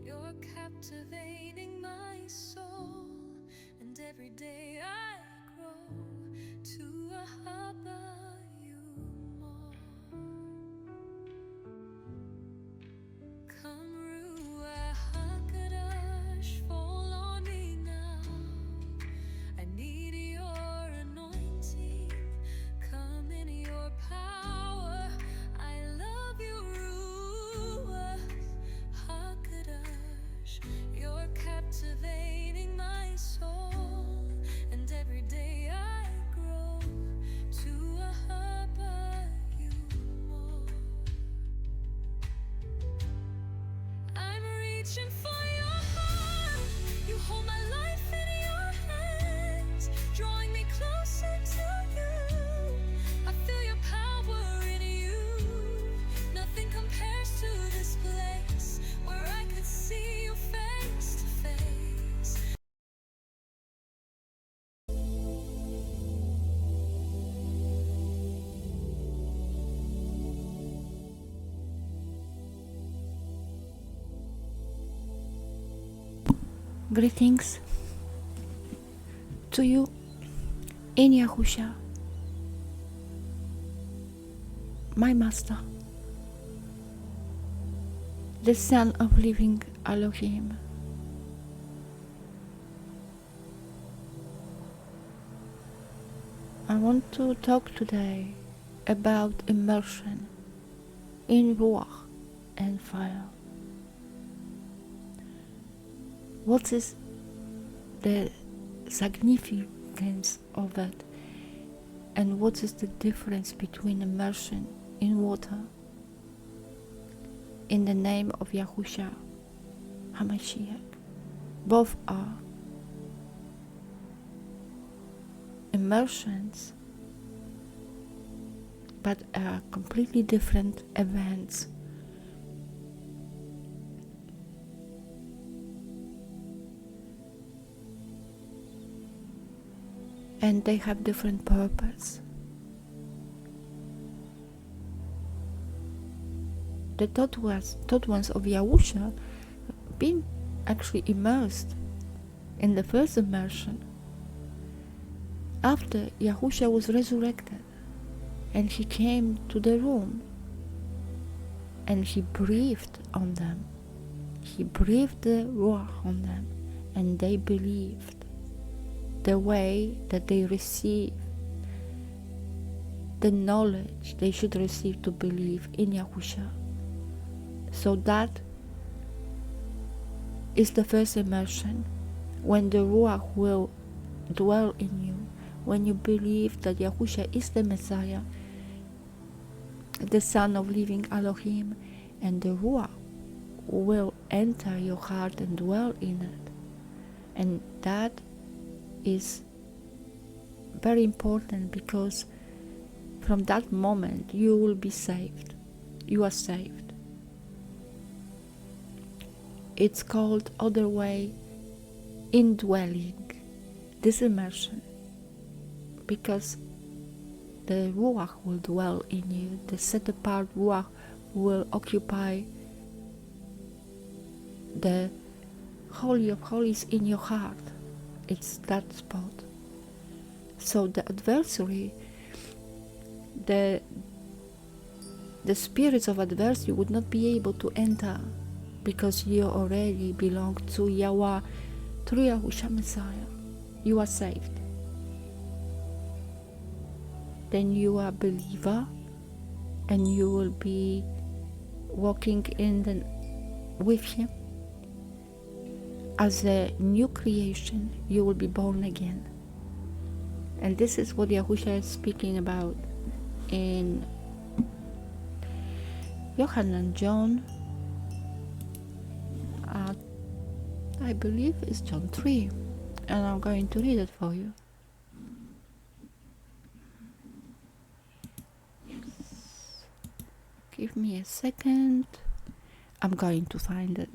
You're captivating my soul, and every day I grow to a harbor you more. Come Ruach HaKodesh, fall on me now. I need your anointing. Come in your power. I love you, Ruach HaKodesh. You're captivating my soul, and every day I grow to a harbor you more. I'm reaching for your heart. You hold my life in your hands, drawing me closer to you. I feel your power in you. Nothing compares to this place where I could see you face to face. Greetings to you in Yahusha, my Master, the Son of Living Elohim. I want to talk today about immersion in Ruach and fire. What is the significance of that, and what is the difference between immersion in water in the name of Yahushua HaMashiach? Both are immersions, but are completely different events. And they have different purpose. The taught ones of Yahusha been actually immersed in the first immersion after Yahusha was resurrected, and he came to the room and he breathed on them. He breathed the Ruach on them, and they believed the way that they receive the knowledge they should receive to believe in Yahusha. So that is the first immersion, when the Ruach will dwell in you, when you believe that Yahusha is the Messiah, the Son of Living Elohim, and the Ruach will enter your heart and dwell in it. And that is very important, because from that moment you will be saved. You are saved. It's called other way indwelling, this immersion, because the Ruach will dwell in you. The set apart Ruach will occupy the Holy of Holies in your heart. It's that spot. So the adversary, the spirits of adversity would not be able to enter, because you already belong to Yahweh through Yahushua Messiah. You are saved. Then you are a believer, and you will be walking with Him. As a new creation, you will be born again. And this is what Yahushua is speaking about in John, I believe it's John 3, and I'm going to read it for you. Give me a second. I'm going to find it.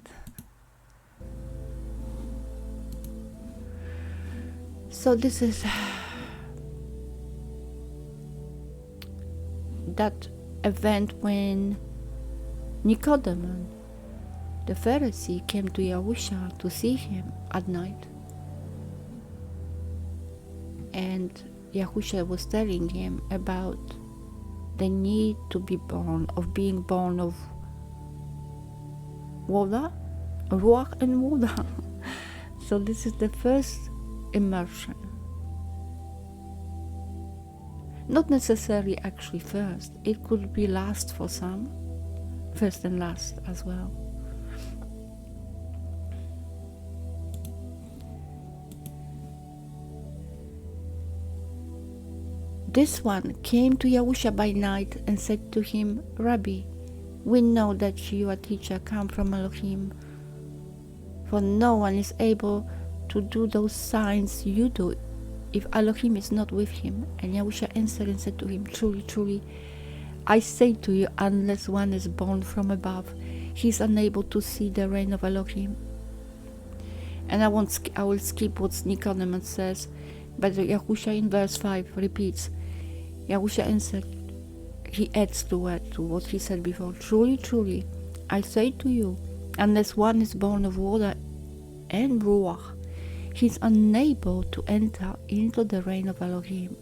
So this is that event when Nicodemus, the Pharisee came to Yahusha to see him at night. And Yahusha was telling him about the need to be born, of being born of water, Ruach and water. So this is the first immersion. Not necessarily actually first, it could be last for some, first and last as well. This one came to Yahusha by night and said to him, Rabbi, we know that you, a teacher, come from Elohim, for no one is able to do those signs you do if Elohim is not with him. And Yahusha answered and said to him, Truly, truly, I say to you, unless one is born from above, he is unable to see the reign of Elohim. And I will skip what Nicodemus says, but Yahusha in verse 5 repeats, Yahusha answered, he adds to what he said before, Truly, truly, I say to you, unless one is born of water and Ruach, he is unable to enter into the reign of Elohim.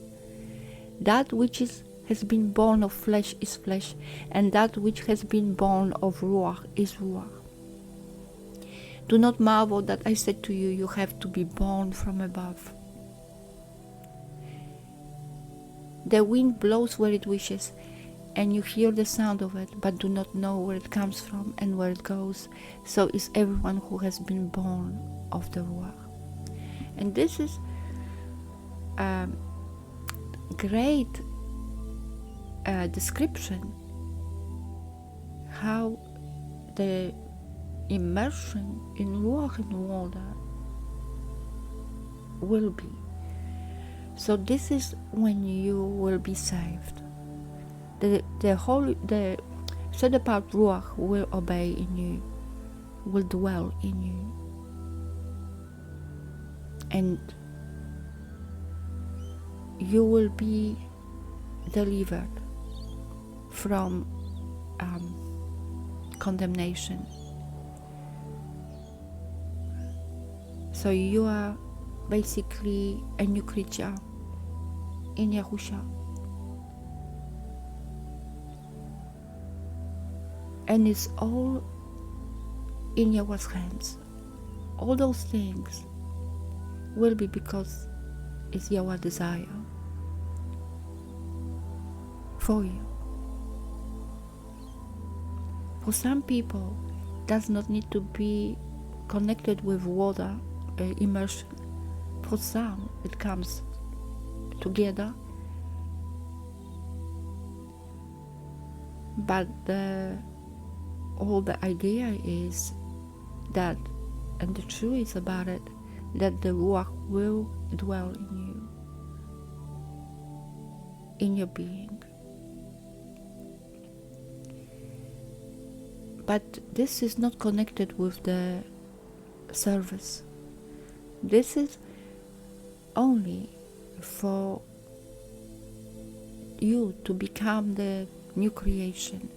That which has been born of flesh is flesh, and that which has been born of Ruach is Ruach. Do not marvel that I said to you, you have to be born from above. The wind blows where it wishes, and you hear the sound of it, but do not know where it comes from and where it goes. So is everyone who has been born of the Ruach. And this is a great description how the immersion in Ruach and water will be. So this is when you will be saved. The set apart Ruach will obey in you, will dwell in you, and you will be delivered from condemnation. So you are basically a new creature in Yahusha. And it's all in Yahweh's hands. All those things will be because it's Yahweh's desire for you. For some people, does not need to be connected with water immersion. For some, it comes together. But all the idea is that, and the truth about it, that the Ruach will dwell in you, in your being. But this is not connected with the service. This is only for you to become the new creation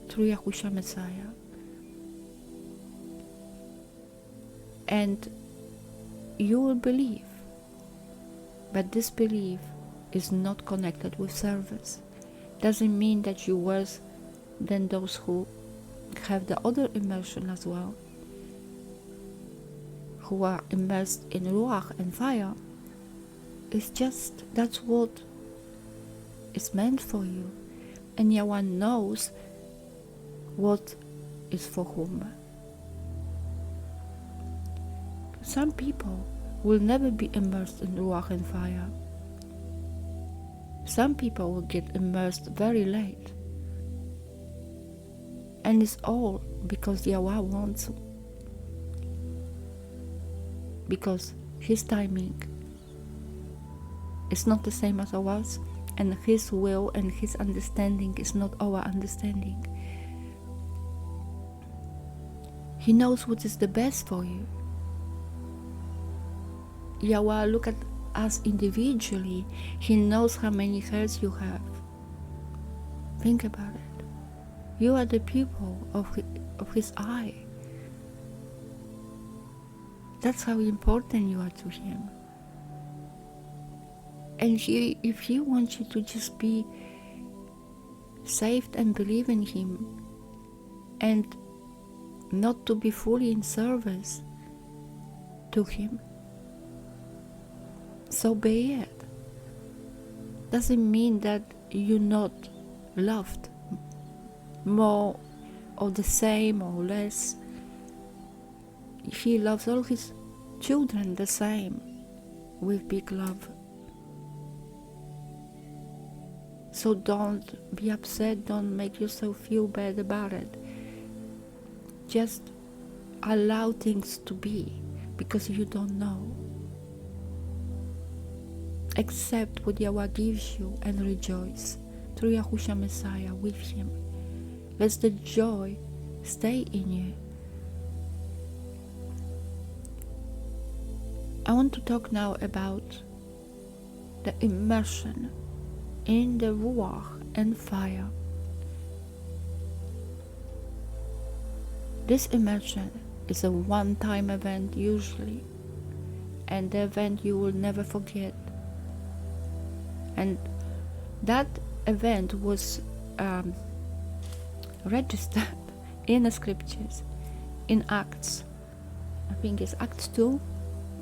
through Yahushua Messiah. And you will believe, but this belief is not connected with service. Doesn't mean that you worse than those who have the other immersion as well, who are immersed in Ruach and fire. It's just, that's what is meant for you. And Yahweh knows what is for whom. Some people will never be immersed in Ruach and fire. Some people will get immersed very late. And it's all because Yahweh wants to. Because His timing is not the same as ours, and His will and His understanding is not our understanding. He knows what is the best for you. Yahweh look at us individually. He knows how many hairs you have. Think about it. You are the pupil of His eye. That's how important you are to Him. And if He wants you to just be saved and believe in Him, and not to be fully in service to Him, so be it. Doesn't mean that you're not loved more or the same or less. He loves all His children the same, with big love. So don't be upset, don't make yourself feel bad about it. Just allow things to be, because you don't know. Accept what Yahweh gives you and rejoice through Yahushua Messiah with Him. Let the joy stay in you. I want to talk now about the immersion in the Ruach and fire. This immersion is a one-time event usually, and the event you will never forget. And that event was registered in the scriptures, in Acts. I think it's Acts 2,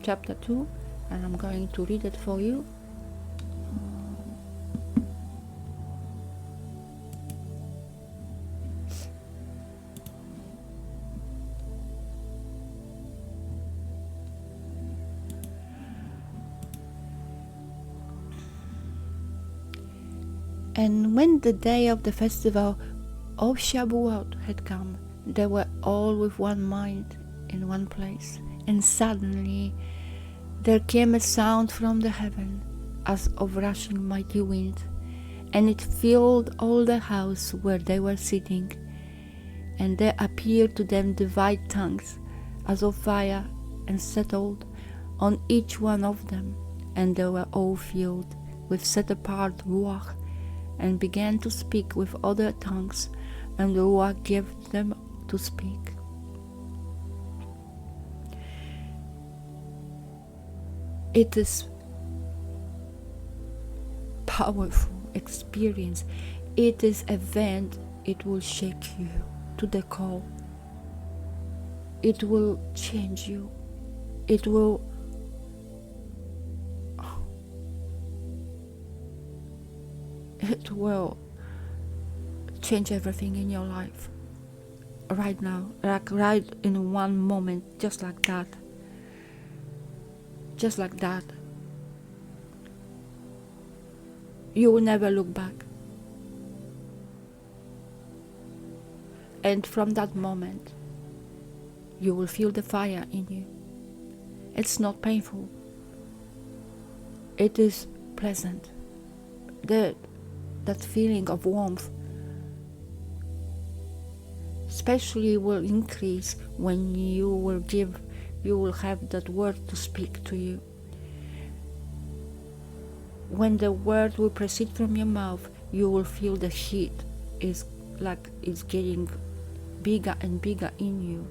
chapter 2, and I'm going to read it for you. And when the day of the festival of Shavuot had come, they were all with one mind in one place. And suddenly there came a sound from the heaven, as of rushing mighty wind, and it filled all the house where they were sitting. And there appeared to them divided tongues, as of fire, and settled on each one of them. And they were all filled with set apart Ruach, and began to speak with other tongues, and the Ruach gave them to speak. It is powerful experience. It is event. It will shake you to the core. It will change you. It will change everything in your life right now, like right in one moment, just like that. Just like that. You will never look back. And from that moment, you will feel the fire in you. It's not painful. It is pleasant. That feeling of warmth especially will increase when you will have that word to speak to you. When the word will proceed from your mouth, you will feel the heat is like it's getting bigger and bigger in you.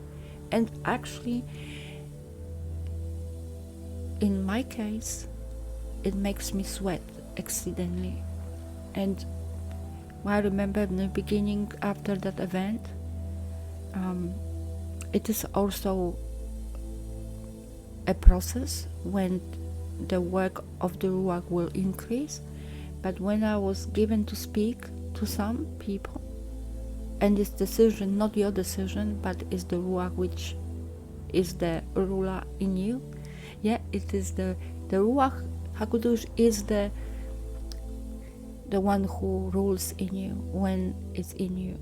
And actually, in my case, it makes me sweat accidentally. And I remember in the beginning, after that event, it is also a process when the work of the Ruach will increase. But when I was given to speak to some people, and this decision, not your decision, but is the Ruach which is the ruler in you. Yeah, it is the Ruach HaKadosh is the one who rules in you when it's in you,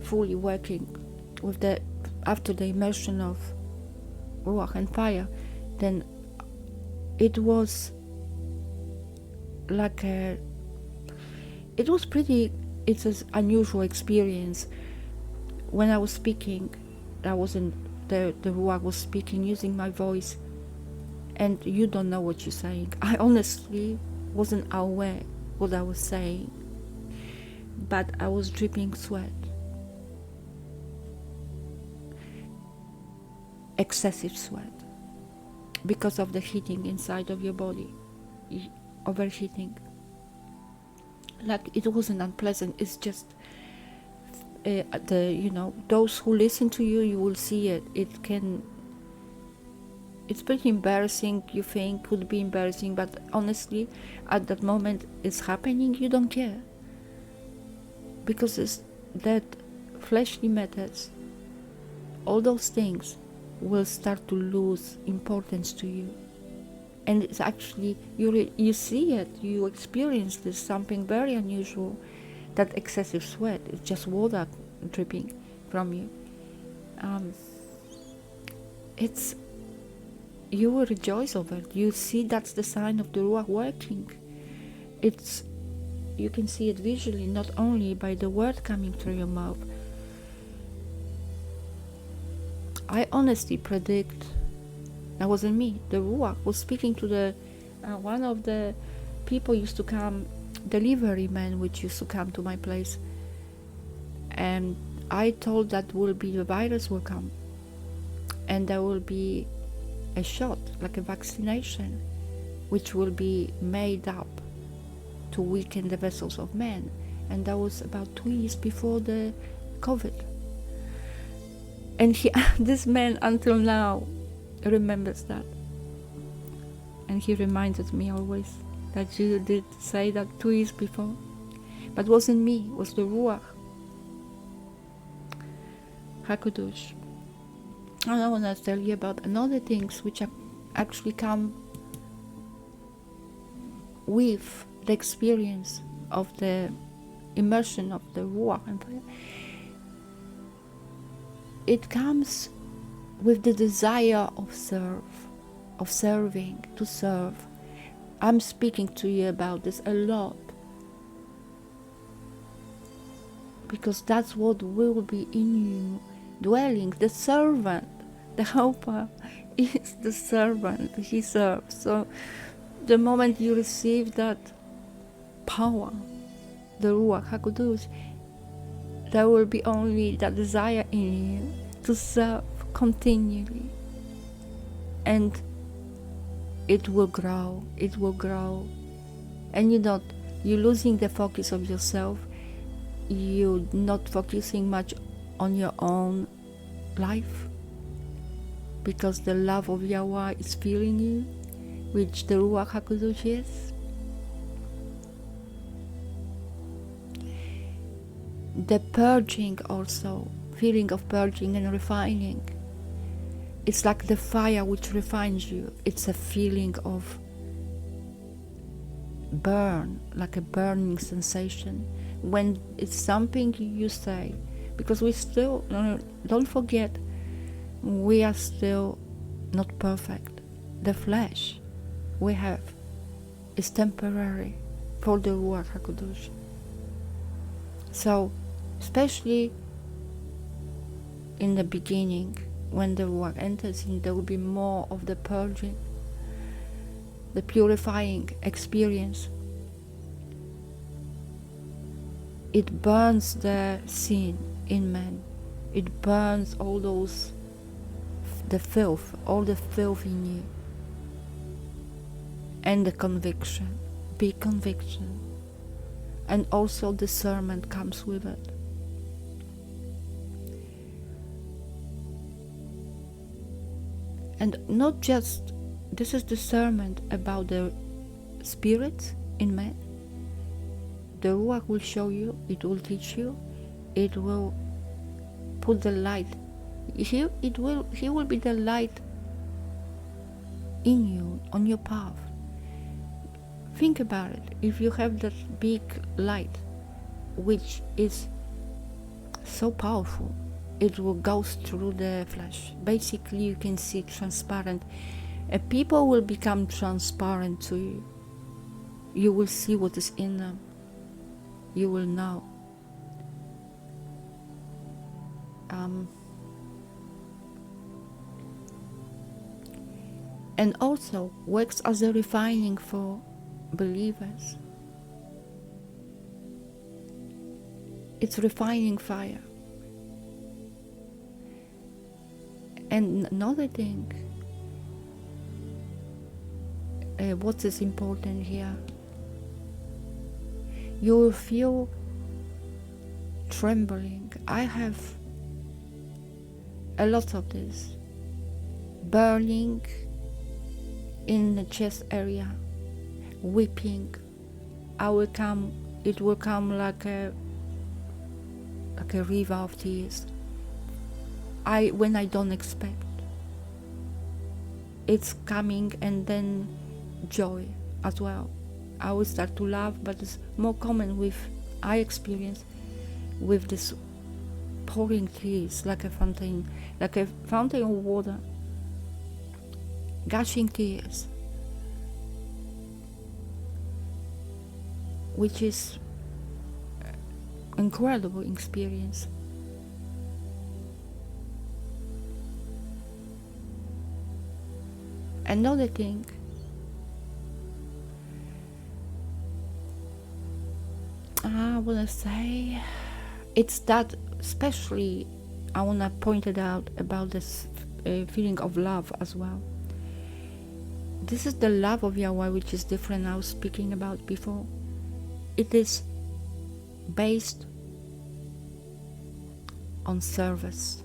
fully working with after the immersion of Ruach and fire. Then it was like it's an unusual experience. When I was speaking, the Ruach was speaking using my voice, and you don't know what you're saying. I honestly wasn't aware what I was saying, but I was dripping sweat excessive sweat because of the heating inside of your body, overheating. Like, it wasn't unpleasant, it's just those who listen to you, you will see it. It's pretty embarrassing, you think, could be embarrassing, but honestly, at that moment it's happening, you don't care. Because it's that fleshly methods, all those things will start to lose importance to you. And it's actually, you see it, you experience this, something very unusual, that excessive sweat. It's just water dripping from you. You will rejoice over it. You see, that's the sign of the Ruach working. You can see it visually, not only by the word coming through your mouth. I honestly predict, that wasn't me, the Ruach was speaking to one of the people used to come, delivery man, which used to come to my place, and I told that the virus will come, and there will be a shot, like a vaccination, which will be made up to weaken the vessels of men. And that was about 2 years before the COVID. And this man until now remembers that. And he reminded me always that you did say that 2 years before. But it wasn't me, it was the Ruach HaKadosh. And I want to tell you about another things which actually come with the experience of the immersion of the Ruach. It comes with the desire of serving, to serve. I'm speaking to you about this a lot, because that's what will be in you, dwelling. The servant, the helper is the servant, he serves. So the moment you receive that power, the Ruach HaKadosh, there will be only that desire in you to serve continually, and it will grow, and you're losing the focus of yourself. You're not focusing much on your own life, because the love of Yahweh is filling you, which the Ruach HaKadosh is. The purging also, feeling of purging and refining. It's like the fire which refines you. It's a feeling of burn, like a burning sensation. When it's something you say, because we still, don't forget, we are still not perfect. The flesh we have is temporary for the Ruach HaKadosh. So, especially in the beginning, when the Ruach enters in, there will be more of the purging, the purifying experience. It burns the sin in man. It burns all the filth, all the filth in you. And the conviction, big conviction. And also discernment comes with it. And not just, this is discernment about the spirit in man. The Ruach will show you, it will teach you, it will put the light. He will be the light in you, on your path. Think about it. If you have that big light, which is so powerful, it will go through the flesh. Basically, you can see transparent. People will become transparent to you. You will see what is in them. You will know. And also works as a refining for believers. It's refining fire. And another thing, what is important here, you will feel trembling. I have a lot of this, burning in the chest area, weeping. It will come like a river of tears. When I don't expect, it's coming, and then joy as well. I will start to laugh, but it's more common I experience with this pouring tears, like a fountain of water, gushing tears, which is incredible experience. Another thing, I want to say, it's that especially I want to point it out about this feeling of love as well. This is the love of Yahweh, which is different. I was speaking about before. It is based on service.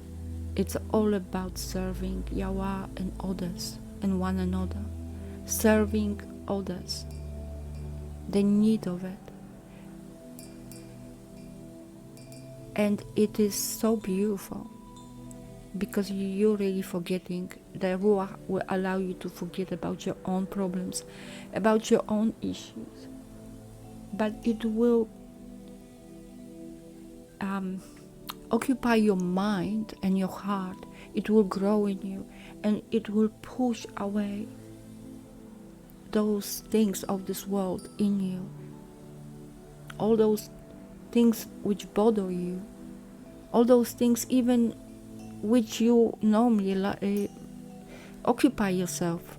It's all about serving Yahweh and others and one another, serving others, the need of it. And it is so beautiful, because you're really forgetting. The Ruach will allow you to forget about your own problems, about your own issues, but it will occupy your mind and your heart. It will grow in you, and it will push away those things of this world in you, all those things which bother you, all those things even which you normally occupy yourself,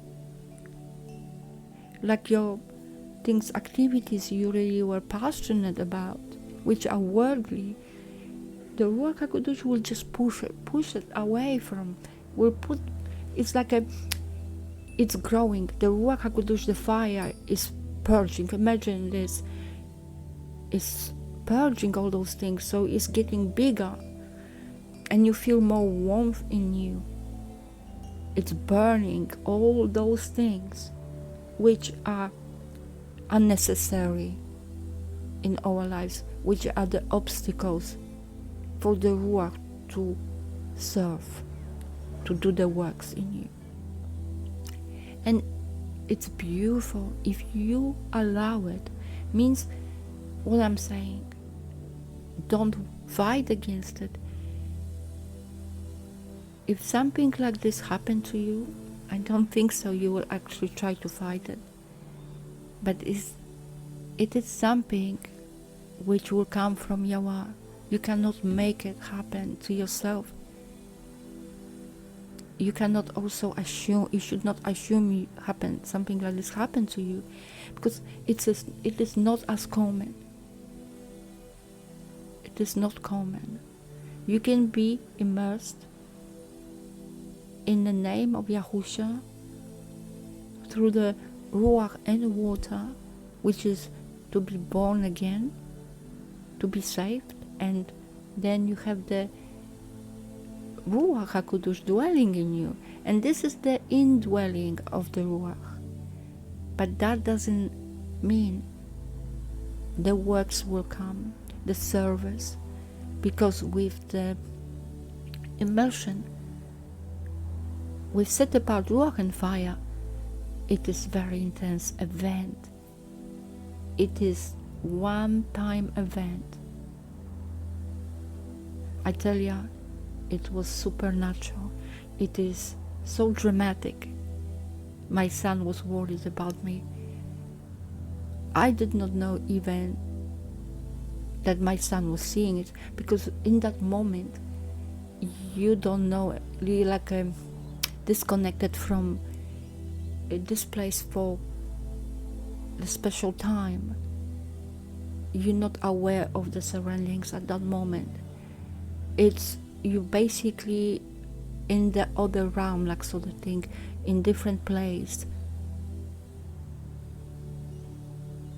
like your things, activities you really were passionate about, which are worldly. The Ruach HaKodesh will just push it away from, it's like it's growing. The Ruach HaKodesh, the fire, is purging. Imagine this, it's purging all those things, so it's getting bigger, and you feel more warmth in you. It's burning all those things which are unnecessary in our lives, which are the obstacles for the Ruach to serve, to do the works in you. And it's beautiful if you allow it. Means what I'm saying, don't fight against it. If something like this happened to you, I don't think so you will actually try to fight it. But it is something which will come from Yahweh. You cannot make it happen to yourself. You cannot also assume, you should not assume something like this happened to you, because it is not as common. It is not common. You can be immersed in the name of Yahusha through the Ruach and water, which is to be born again, to be saved, and then you have the Ruach HaKodesh dwelling in you, and this is the indwelling of the Ruach. But that doesn't mean the works will come, the service, because with the immersion, with set apart Ruach and fire, it is very intense event. It is one-time event. I tell ya, it was supernatural. It is so dramatic. My son was worried about me. I did not know even that my son was seeing it, because in that moment you don't know, really like disconnected from this place for the special time. You're not aware of the surroundings at that moment. It's you basically in the other realm, like sort of thing, in different place.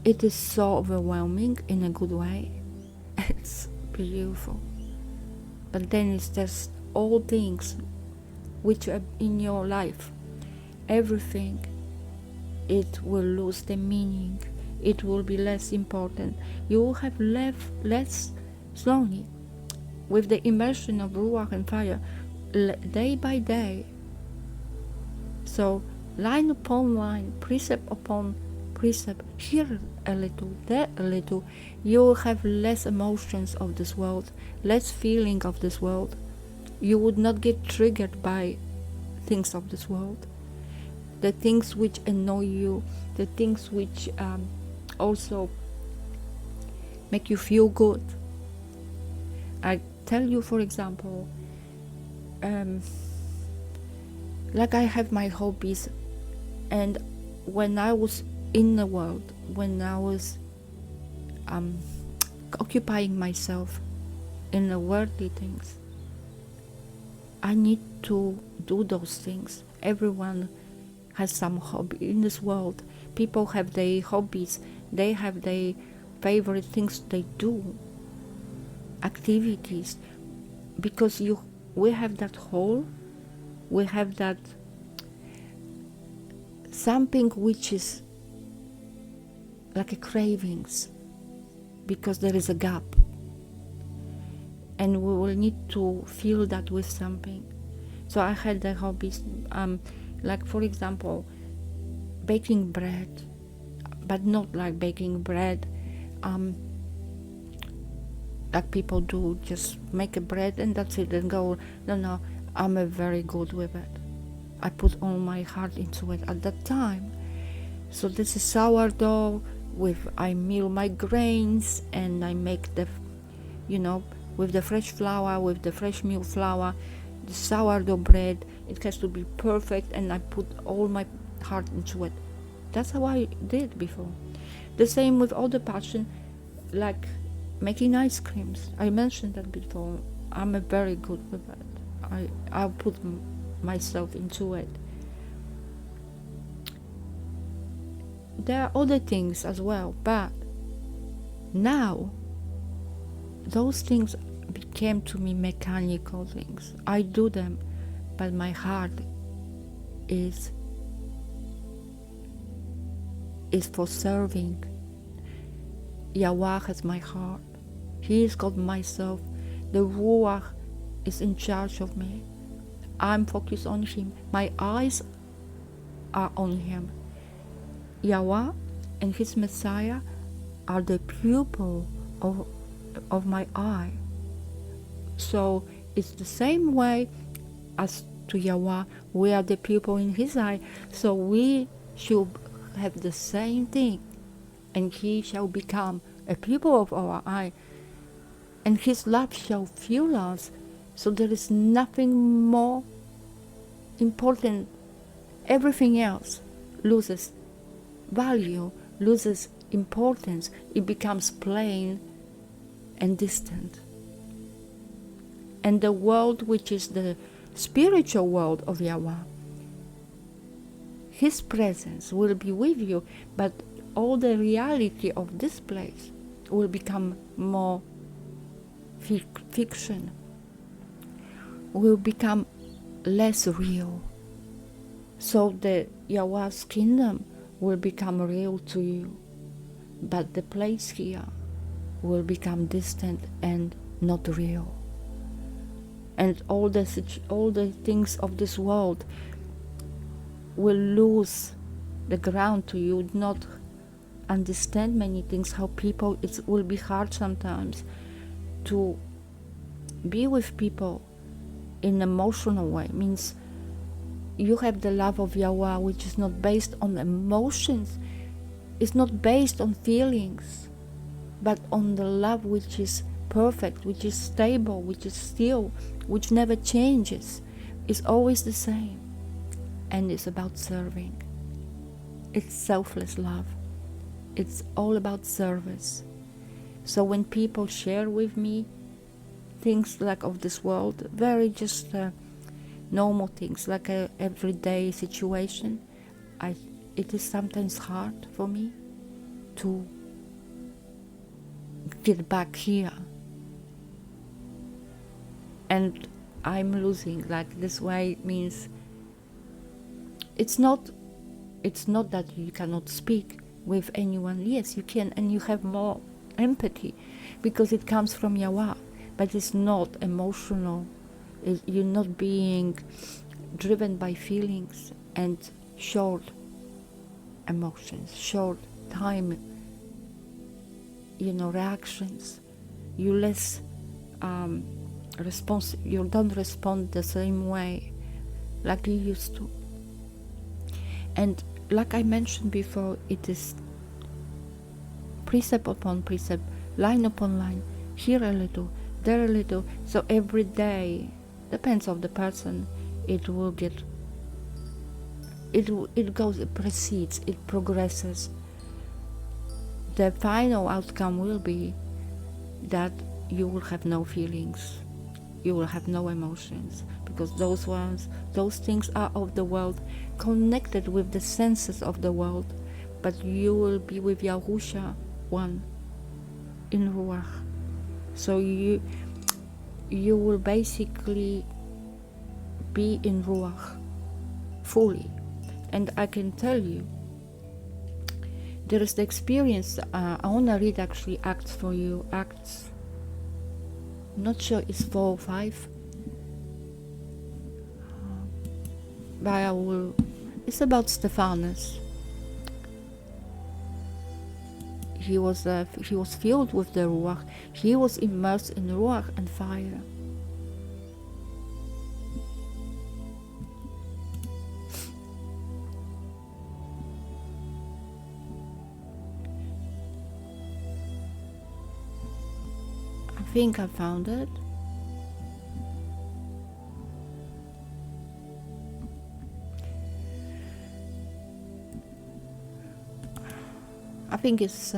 It is so overwhelming in a good way. It's beautiful. But then it's just all things which are in your life. Everything, it will lose the meaning. It will be less important. You will have less slowly. With the immersion of Ruach and fire, day by day. So, line upon line, precept upon precept, here a little, there a little, you will have less emotions of this world, less feeling of this world. You would not get triggered by things of this world. The things which annoy you, the things which also make you feel good. I tell you, for example, like I have my hobbies, and when I was in the world, when I was occupying myself in the worldly things, I need to do those things. Everyone has some hobby in this world. People have their hobbies, they have their favorite things they do, activities, because we have that whole, we have that something which is like a cravings, because there is a gap, and we will need to fill that with something. So I had the hobbies, like for example, baking bread, but not like baking bread like people do, just make a bread and that's it and go. No, I'm very good with it. I put all my heart into it at that time. So this is sourdough I mill my grains and I make the, with the fresh flour, with the fresh milk flour, the sourdough bread. It has to be perfect, and I put all my heart into it. That's how I did before. The same with all the passion, like making ice creams. I mentioned that before. I'm very good with it. I'll put myself into it. There are other things as well, but now those things became to me mechanical things. I do them, but my heart is for serving. Yahweh has my heart. He is God myself. The Ruach is in charge of me. I'm focused on Him. My eyes are on Him. Yahweh and His Messiah are the pupil of my eye. So it's the same way as to Yahweh, we are the pupil in His eye. So we should have the same thing, and He shall become a pupil of our eye, and His love shall fill us. So there is nothing more important. Everything else loses value, loses importance. It becomes plain and distant. And the world, which is the spiritual world of Yahweh, His presence will be with you, but all the reality of this place will become more fiction, will become less real. So the Yahweh's kingdom will become real to you, but the place here will become distant and not real. And all the things of this world will lose the ground to you. Not understand many things, how people, it will be hard sometimes to be with people in an emotional way. Means you have the love of Yahweh, which is not based on emotions, it's not based on feelings, but on the love which is perfect, which is stable, which is still, which never changes, is always the same, and it's about serving. It's selfless love. It's all about service. So when people share with me things like of this world, very just normal things, like a everyday situation, it is sometimes hard for me to get back here. And I'm losing, like, this way means it's not that you cannot speak with anyone. Yes, you can, and you have more empathy because it comes from 𝐉𝐄𝐄, but it's not emotional. You're not being driven by feelings and short emotions, short time, reactions. You less you don't respond the same way like you used to. And like I mentioned before, it is precept upon precept, line upon line, here a little, there a little. So every day, depends on the person, it will get, it goes, it proceeds, it progresses. The final outcome will be that you will have no feelings, you will have no emotions, because those things are of the world, connected with the senses of the world, but you will be with Yahusha, one in Ruach. So you will basically be in Ruach fully. And I can tell you, there is the experience. I want to read actually Acts for you. Acts, I'm not sure it's 4 or 5, but I will. It's about Stephanus. He was filled with the Ruach. He was immersed in Ruach and fire. I think I found it. I think it's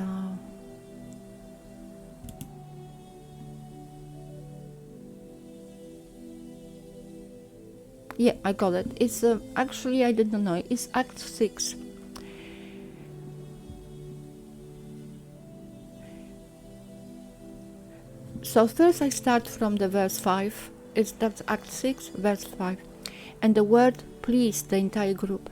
yeah, I got it. It's actually, I didn't know. It's Act 6. So first I start from the verse 5. That's Act 6, verse 5. And the word pleased the entire group.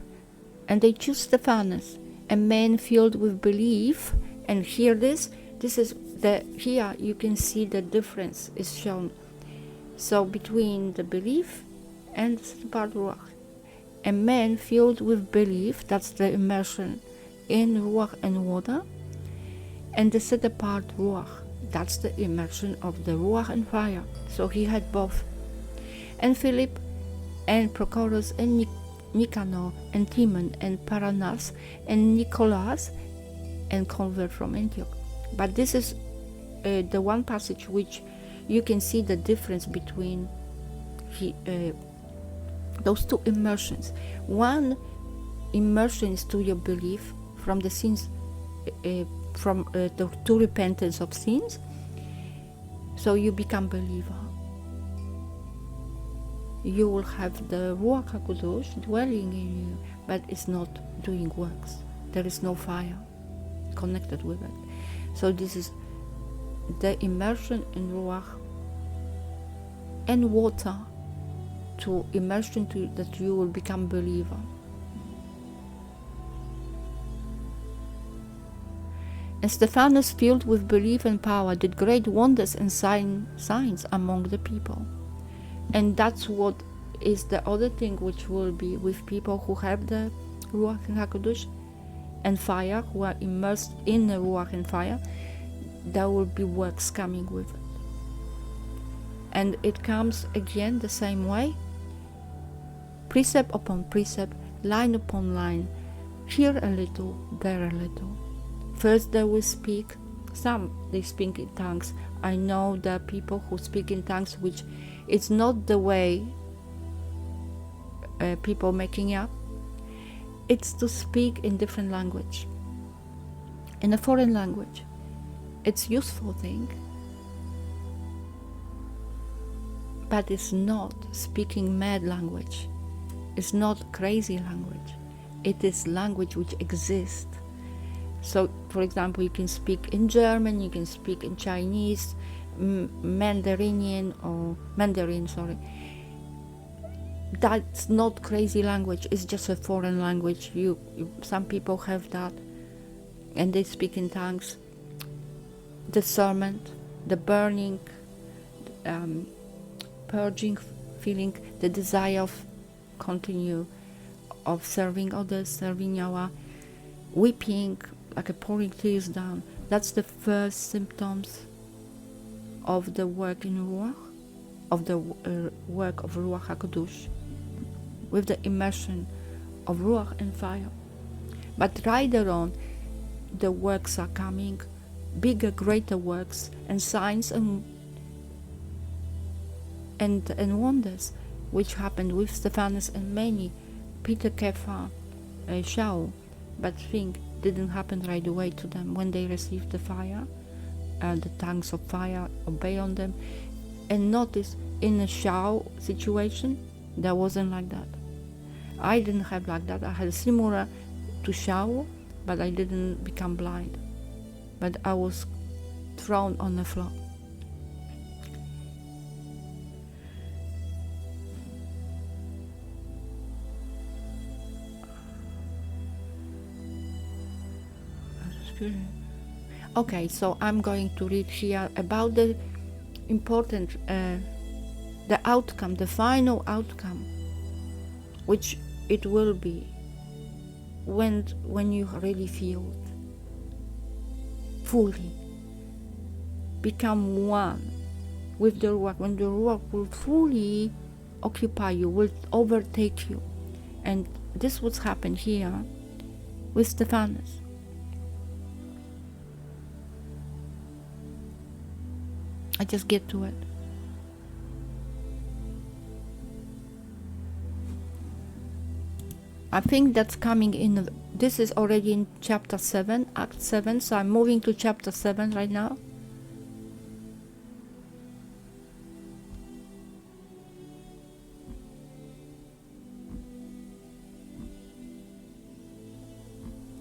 And they chose Stephanus, a man filled with belief. And here this is here you can see the difference is shown. So between the belief and the part Ruach. A man filled with belief, that's the immersion in Ruach and water. And the set apart Ruach, that's the immersion of the Ruach and fire. So he had both. And Philip and Prochorus and Nicanor and Timon and Paranas and Nicholas and convert from Antioch. But this is the one passage which you can see the difference between those two immersions. One immersion is to your belief from the sins, to repentance of sins, so you become believer. You will have the Ruach HaKodesh dwelling in you, but it's not doing works. There is no fire connected with it. So this is the immersion in Ruach and water, to immersion to that you will become believer. And Stephanus, filled with belief and power, did great wonders and signs among the people. And that's what is the other thing which will be with people who have the Ruach and HaKodesh and fire, who are immersed in the Ruach and fire. There will be works coming with it. And it comes again the same way, precept upon precept, line upon line, here a little, there a little. First they will speak, they speak in tongues. I know there are people who speak in tongues, which it's not the way people making up. It's to speak in different language, in a foreign language. It's useful thing, but it's not speaking mad language. It's not crazy language. It is language which exists. So, for example, you can speak in German, you can speak in Chinese, Mandarin, sorry. That's not crazy language. It's just a foreign language. Some people have that, and they speak in tongues. Discernment, the burning, purging feeling, the desire of continue, of serving others, serving Yahweh, weeping, like a pouring tears down. That's the first symptoms of the work in Ruach, of the work of Ruach HaKadosh, with the immersion of Ruach and fire. But later on, the works are coming, bigger, greater works, and signs and wonders, which happened with Stephanus and many, Peter, Kepha, Shaul. But think, didn't happen right away to them when they received the fire, the tongues of fire obey on them. And notice, in a Shaul situation, that wasn't like that. I didn't have like that. I had similar to Shaul, but I didn't become blind. But I was thrown on the floor. Okay, so I'm going to read here about the important, the outcome, the final outcome, which it will be when you really feel it fully, become one with the Ruach, when the Ruach will fully occupy you, will overtake you. And this what's happened here with Stephanus. I just get to it. I think that's coming in. This is already in chapter 7, Act 7. So I'm moving to chapter 7 right now.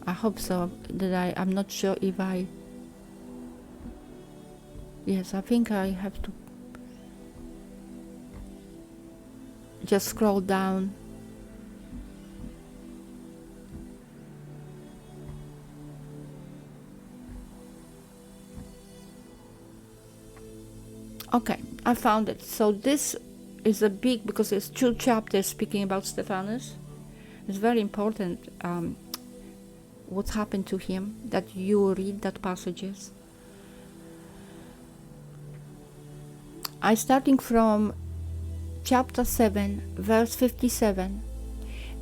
I hope so. I'm not sure if I. Yes, I think I have to just scroll down. Okay, I found it. So this is a big, because it's 2 chapters speaking about Stephanus. It's very important what happened to him, that you read that passages. I starting from chapter 7, verse 57,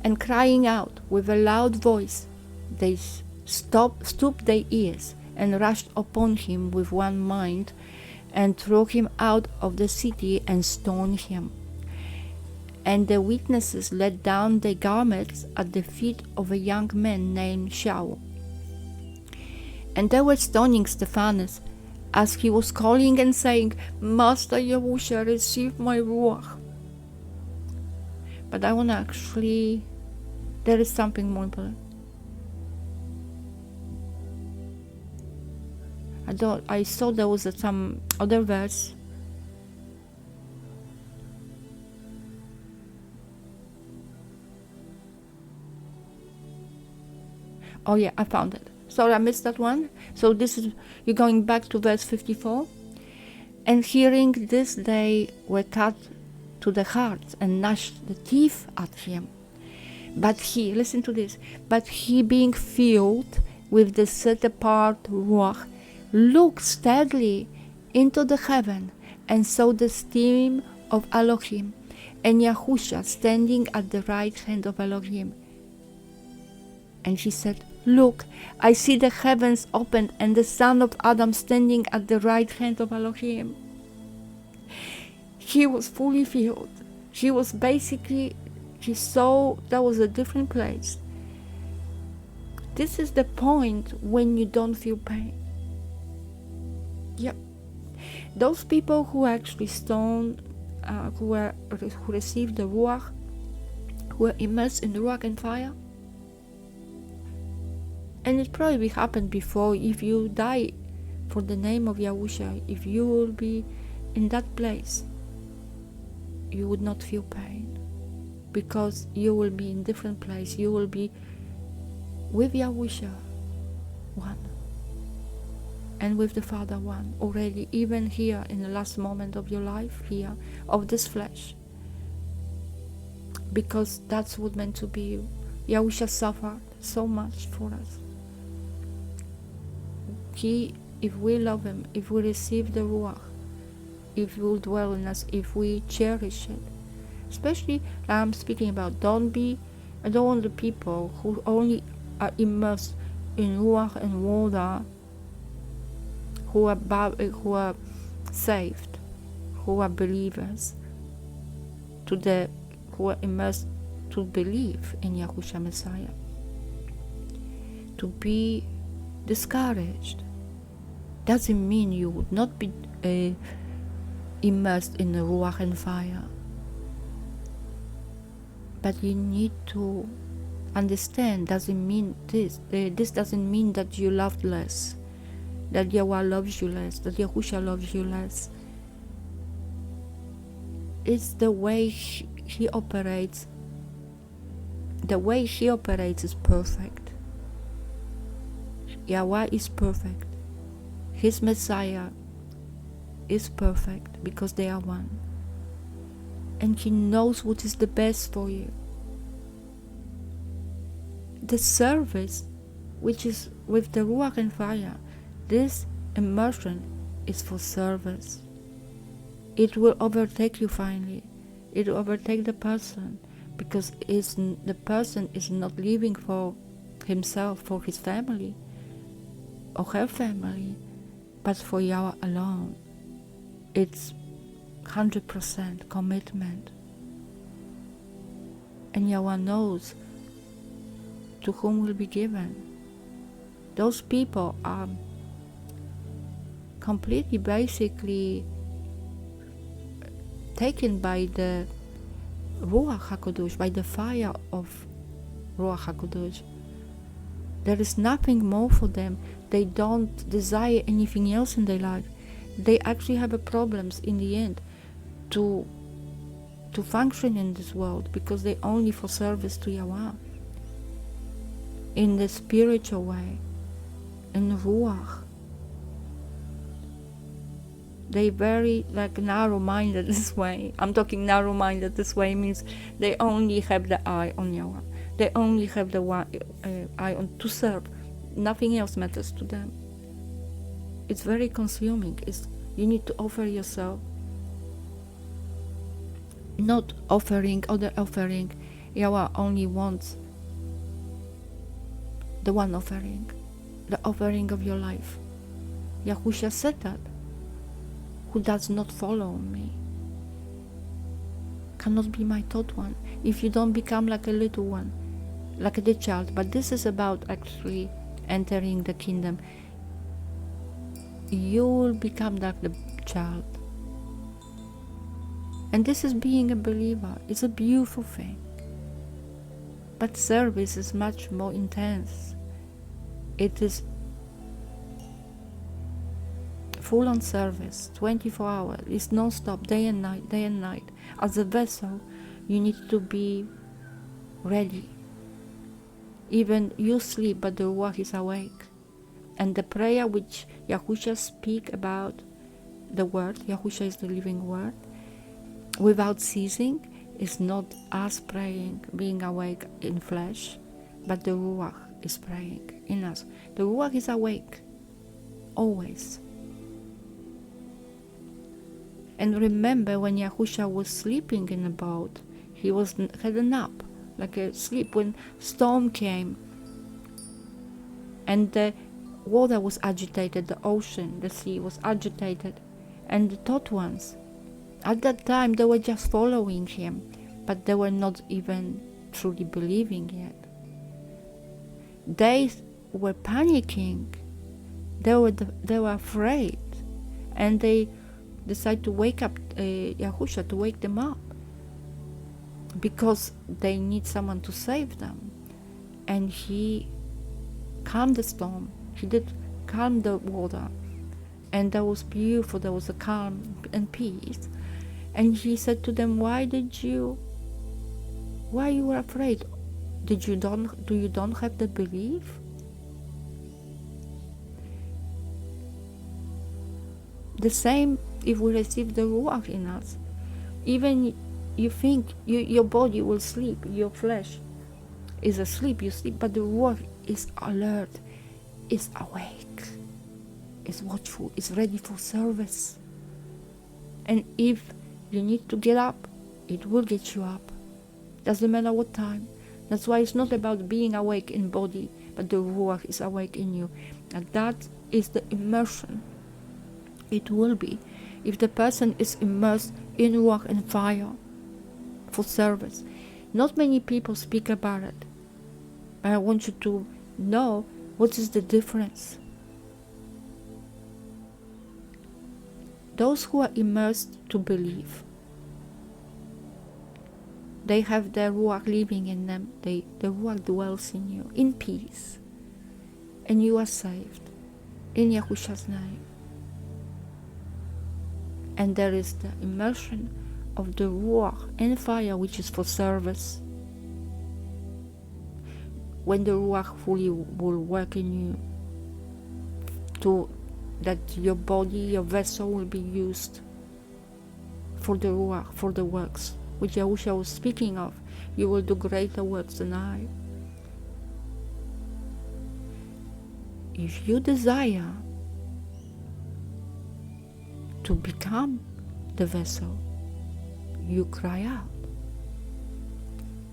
and crying out with a loud voice, they stooped their ears and rushed upon him with one mind, and threw him out of the city and stoned him. And the witnesses let down their garments at the feet of a young man named Shaul. And they were stoning Stephanus, as he was calling and saying, Master Yahusha, receive my Ruach. But I want to actually, there is something more important. I saw there was some other verse. Oh yeah, I found it. Sorry, I missed that one. So this is, you're going back to verse 54. And hearing this, they were cut to the heart and gnashed the teeth at him. But he, listen to this, but he, being filled with the set apart Ruach, looked steadily into the heaven and saw the stream of Elohim and Yahusha standing at the right hand of Elohim. And he said, Look, I see the heavens opened and the Son of Adam standing at the right hand of Elohim. He was fully filled. He was basically, he saw that was a different place. This is the point when you don't feel pain. Yep. Those people who actually stone who received the Ruach, who were immersed in the Ruach and fire. And it probably happened before. If you die for the name of Yahusha, if you will be in that place, you would not feel pain, because you will be in different place. You will be with Yahusha one, and with the Father one already, even here in the last moment of your life here, of this flesh, because that's what meant to be. Yahusha suffered so much for us. If we love him, if we receive the Ruach, if he will dwell in us, if we cherish it, especially I'm speaking about, I don't want the people who only are immersed in Ruach and water, who are saved, who are believers, who are immersed to believe in Yahushua Messiah, to be discouraged. Doesn't mean you would not be immersed in the Ruach and fire, but you need to understand, doesn't mean this doesn't mean that you loved less, that Yahweh loves you less, that Yahusha loves you less. It's the way he operates. The way he operates is perfect. Yahweh is perfect. His Messiah is perfect, because they are one. And he knows what is the best for you. The service, which is with the Ruach and fire, this immersion is for service. It will overtake you finally. It will overtake the person, because the person is not living for himself, for his family or her family, but for Yahweh alone. It's 100% commitment. And Yahweh knows to whom will be given. Those people are completely, basically taken by the Ruach HaKodesh, by the fire of Ruach HaKodesh. There is nothing more for them. They don't desire anything else in their life. They actually have problems in the end to function in this world, because they only for service to Yahweh in the spiritual way, in Ruach. They very narrow-minded this way. I'm talking narrow-minded this way means they only have the eye on Yahweh. They only have the eye on to serve. Nothing else matters to them. It's very consuming. You need to offer yourself. Not offering other offering. Yahweh only wants the one offering, the offering of your life. Yahusha said that. Who does not follow me cannot be my taught one. If you don't become like a little one, like the child. But this is about actually entering the kingdom. You will become like the child. And this is being a believer. It's a beautiful thing. But service is much more intense. It is full on service, 24 hours. It's non-stop, day and night, day and night. As a vessel, you need to be ready. Even you sleep, but the Ruach is awake. And the prayer which Yahusha speak about, the word, Yahusha is the living word, without ceasing, is not us praying, being awake in flesh, but the Ruach is praying in us. The Ruach is awake, always. And remember, when Yahusha was sleeping in the boat, he had a nap, like a sleep, when storm came and the water was agitated, the ocean, the sea was agitated, and the taught ones, at that time they were just following him, but they were not even truly believing yet. They were panicking, they were afraid, and they decide to wake up Yahusha, to wake them up, because they need someone to save them. And he calmed the storm. He did calm the water, and that was beautiful. There was a calm and peace. And he said to them, why you were afraid? Do you don't have the belief? The same if we receive the Ruach in us. Even you think your body will sleep, your flesh is asleep, you sleep, but the Ruach is alert, is awake, is watchful, is ready for service. And if you need to get up, it will get you up. Doesn't matter what time. That's why it's not about being awake in body, but the Ruach is awake in you. And that is the immersion. It will be if the person is immersed in Ruach and fire for service. Not many people speak about it, but I want you to know what is the difference. Those who are immersed to believe, they have the Ruach living in them. The Ruach dwells in you in peace, and you are saved in Yahusha's name. And there is the immersion of the Ruach and fire, which is for service. When the Ruach fully will work in you, to that your body, your vessel will be used for the Ruach, for the works which Yahusha was speaking of. You will do greater works than I. If you desire to become the vessel, you cry out.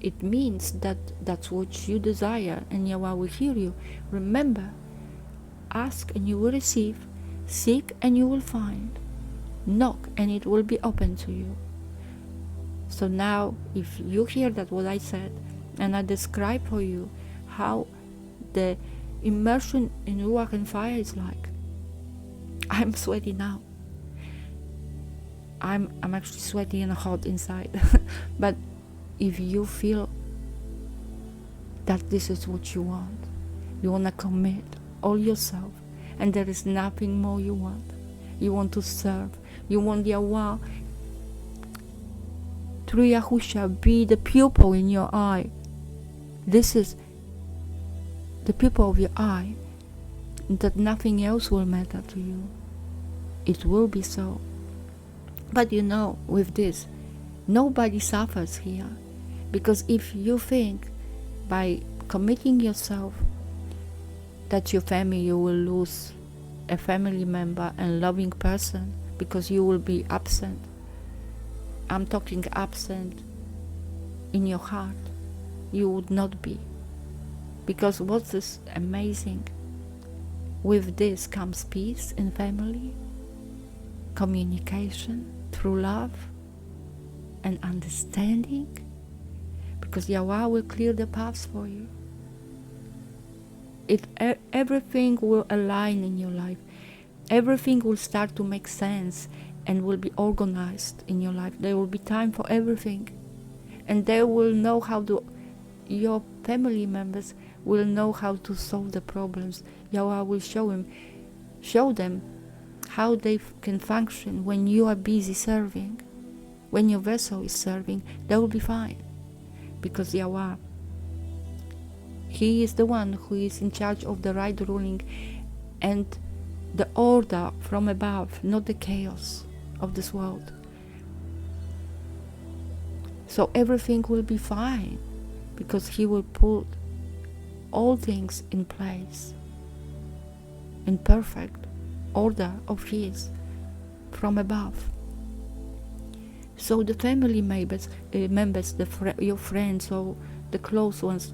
It means that that's what you desire, and Yahweh will hear you. Remember, ask and you will receive, seek and you will find, knock and it will be open to you. So now, if you hear that what I said, and I describe for you how the immersion in Ruach and fire is like, I'm sweaty now. I'm actually sweaty and hot inside. But if you feel that this is what you want to commit all yourself, and there is nothing more you want to serve, you want Yahweh through Yahusha be the pupil in your eye. This is the pupil of your eye, that nothing else will matter to you. It will be so. But you know, with this, nobody suffers here. Because if you think by committing yourself that your family, you will lose a family member and loving person because you will be absent. I'm talking absent in your heart. You would not be. Because what is amazing, with this comes peace in family, communication through love and understanding, because Yahweh will clear the paths for you. Everything will align in your life. Everything will start to make sense and will be organized in your life. There will be time for everything. And they will know your family members will know how to solve the problems. Yahweh will show them how they can function when you are busy serving. When your vessel is serving, they will be fine. Because Yahweh, He is the one who is in charge of the right ruling and the order from above, not the chaos of this world. So everything will be fine, because He will put all things in place, in perfect order of His from above. So the family members, your friends or the close ones,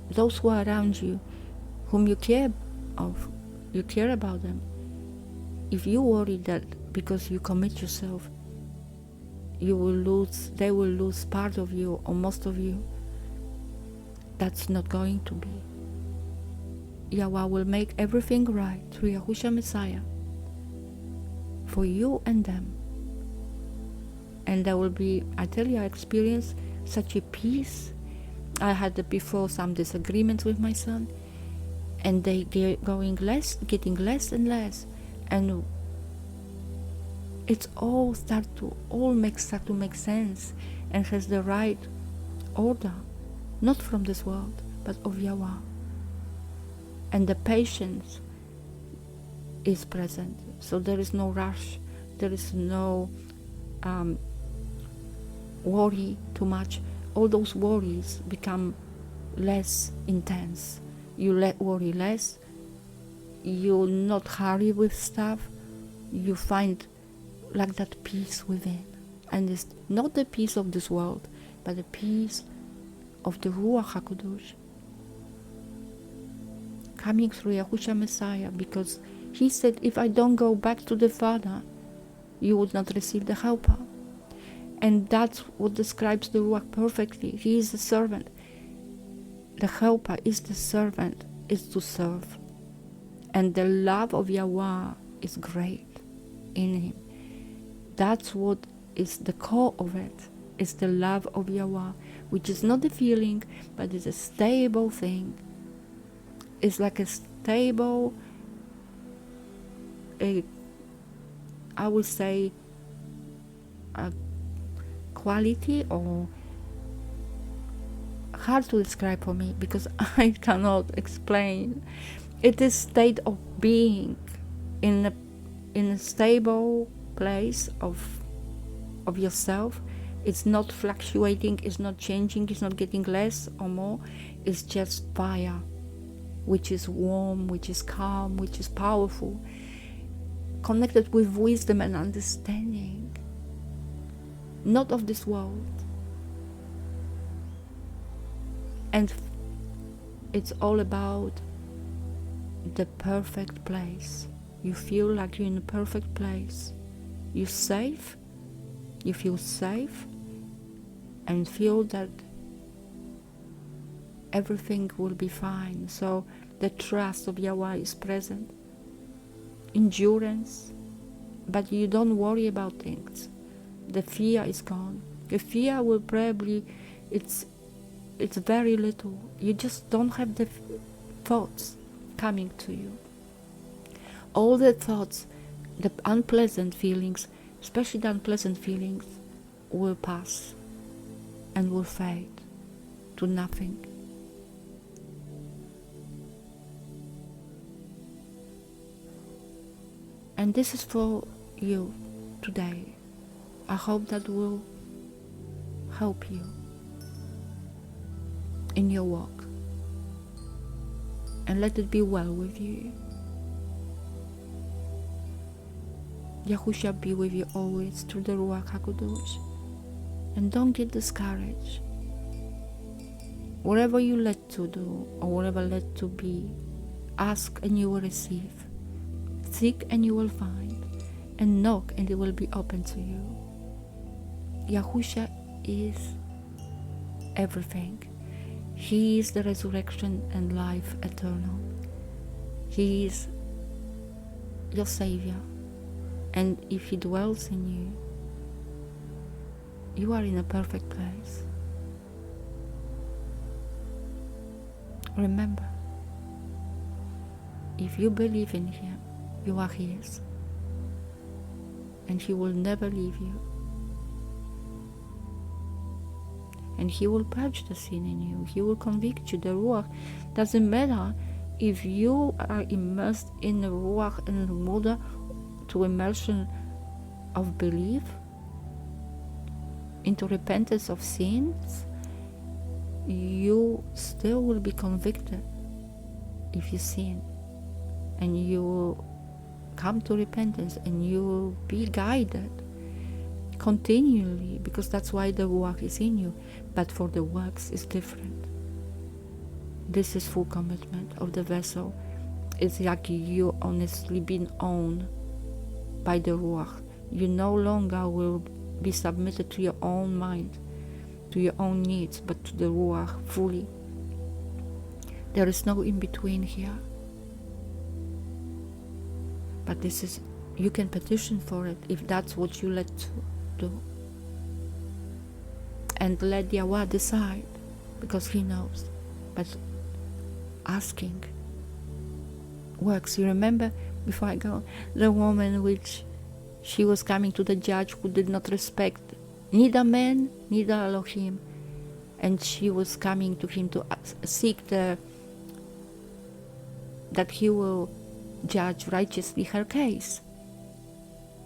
those who are around you, whom you care about them. If you worry that because you commit yourself, they will lose part of you or most of you, that's not going to be. Yahweh will make everything right through Yahushua Messiah. for you and them. And there will be, I tell you, I experienced such a peace. I had before some disagreements with my son, and they're getting less and less, and it's all start to make sense and has the right order, not from this world, but of 𝐉𝐄𝐄. And the patience is present, so there is no rush, there is no worry too much. All those worries become less intense. You worry less, you not hurry with stuff, you find like that peace within. And it's not the peace of this world, but the peace of the Ruach HaKodesh coming through Yahushua Messiah, because he said, if I don't go back to the Father, you would not receive the Helper. And that's what describes the Ruach perfectly. He is the servant. The Helper is the servant, is to serve. And the love of 𝐉𝐄𝐄 is great in him. That's what is the core of it. It's the love of 𝐉𝐄𝐄, which is not a feeling, but it's a stable thing. It's like a stable, I would say, a quality, or hard to describe for me because I cannot explain. It is state of being in a stable place of yourself. It's not fluctuating, it's not changing, it's not getting less or more. It's just fire, which is warm, which is calm, which is powerful, connected with wisdom and understanding, not of this world. And it's all about the perfect place. You feel like you're in a perfect place. You're safe, you feel safe, and feel that everything will be fine. So the trust of 𝐉𝐄𝐄 is present. Endurance, but you don't worry about things. The fear is gone. The fear will probably, it's very little. You just don't have the thoughts coming to you. All the thoughts, the unpleasant feelings, especially the unpleasant feelings, will pass and will fade to nothing. And this is for you today. I hope that will help you in your walk. And let it be well with you. Yahushua be with you always through the Ruach HaKodesh. And don't get discouraged. Whatever you led to do or whatever led to be, ask and you will receive. Seek and you will find. And knock and it will be open to you. Yahushua is everything. He is the resurrection and life eternal. He is your Savior. And if He dwells in you, you are in a perfect place. Remember, if you believe in Him, you are His. And He will never leave you. And He will purge the sin in you. He will convict you. The Ruach doesn't matter if you are immersed in the Ruach and the water to immersion of belief, into repentance of sins, you still will be convicted if you sin. And you will come to repentance and you will be guided continually, because that's why the Ruach is in you. But for the works is different. This is full commitment of the vessel. It's like you honestly been owned by the Ruach. You no longer will be submitted to your own mind, to your own needs, but to the Ruach fully. There is no in between here. But this is You can petition for it if that's what you let to do. And let 𝐉𝐄𝐄 decide, because He knows. But asking works. You remember, before I go, the woman which she was coming to the judge who did not respect neither man, neither Elohim. And she was coming to him to seek that he will judge righteously her case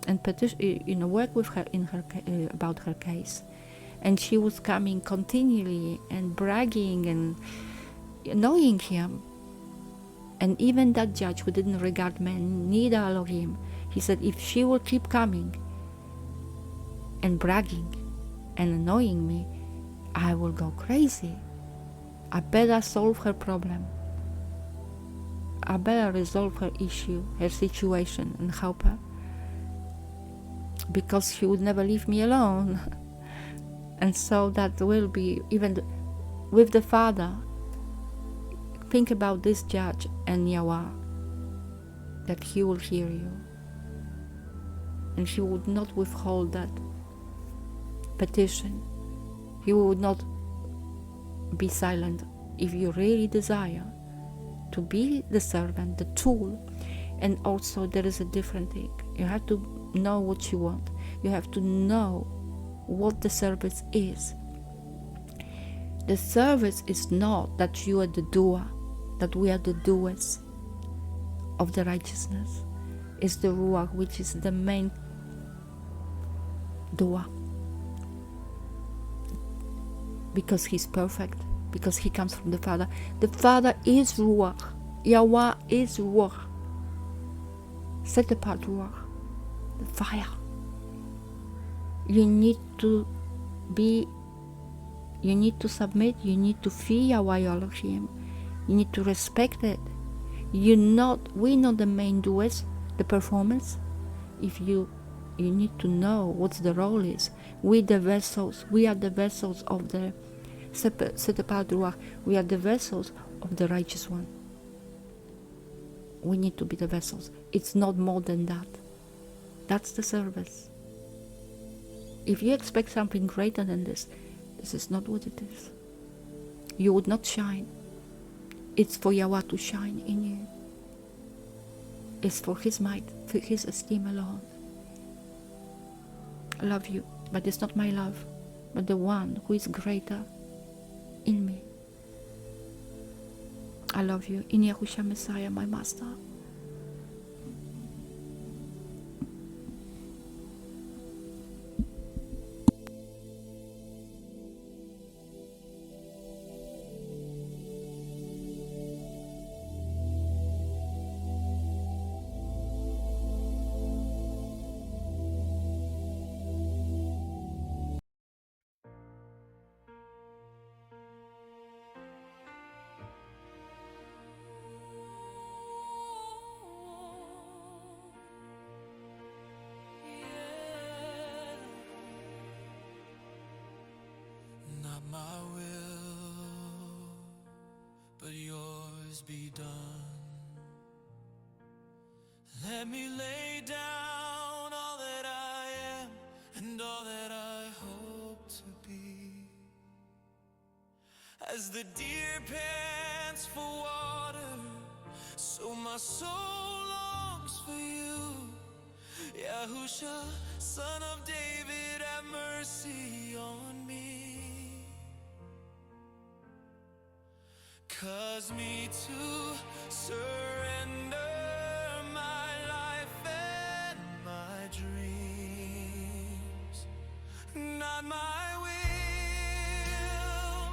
and petition, work with her in her about her case. And she was coming continually and bragging and annoying him. And even that judge who didn't regard men, neither Elohim, he said, if she will keep coming and bragging and annoying me, I will go crazy. I better solve her problem. I better resolve her issue, her situation, and help her, because she would never leave me alone. And so that will be, even with the Father, think about this judge and 𝐉𝐄𝐄, that He will hear you. And He would not withhold that petition. He would not be silent if you really desire to be the servant, the tool. And also there is a different thing. You have to know what you want. You have to know what the service is. The service is not that you are the doer, that we are the doers of the righteousness. It's the Ruach, which is the main doer. Because He's perfect, because He comes from the Father. The Father is Ruach. 𝐉𝐄𝐄 is Ruach. Set apart Ruach, the fire. You need to submit, you need to fear 𝐉𝐄𝐄 Elohim. You need to respect it. We're not the main doers, the performers. You need to know what the role is. We are the vessels of the set apart Ruach. We are the vessels of the righteous one. We need to be the vessels. It's not more than that. That's the service. If you expect something greater than this, this is not what it is. You would not shine. It's for 𝐉𝐄𝐄 to shine in you. It's for His might, for His esteem alone. I love you, but it's not my love, but the one who is greater in me. I love you in Yahushua Messiah, my Master. Not my will, but yours be done. Let me lay down all that I am and all that I hope to be. As the deer pants for water, so my soul longs for you. Yahushua, Son of David, have mercy on me. Cause me to surrender my life and my dreams. Not my will,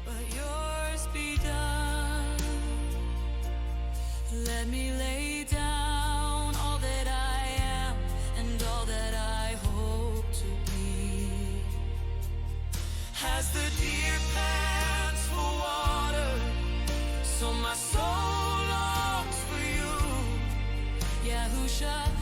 but yours be done. Let me lay down all that I am and all that I hope to be. As the deer pants for water, so my soul longs for you, Yahushua.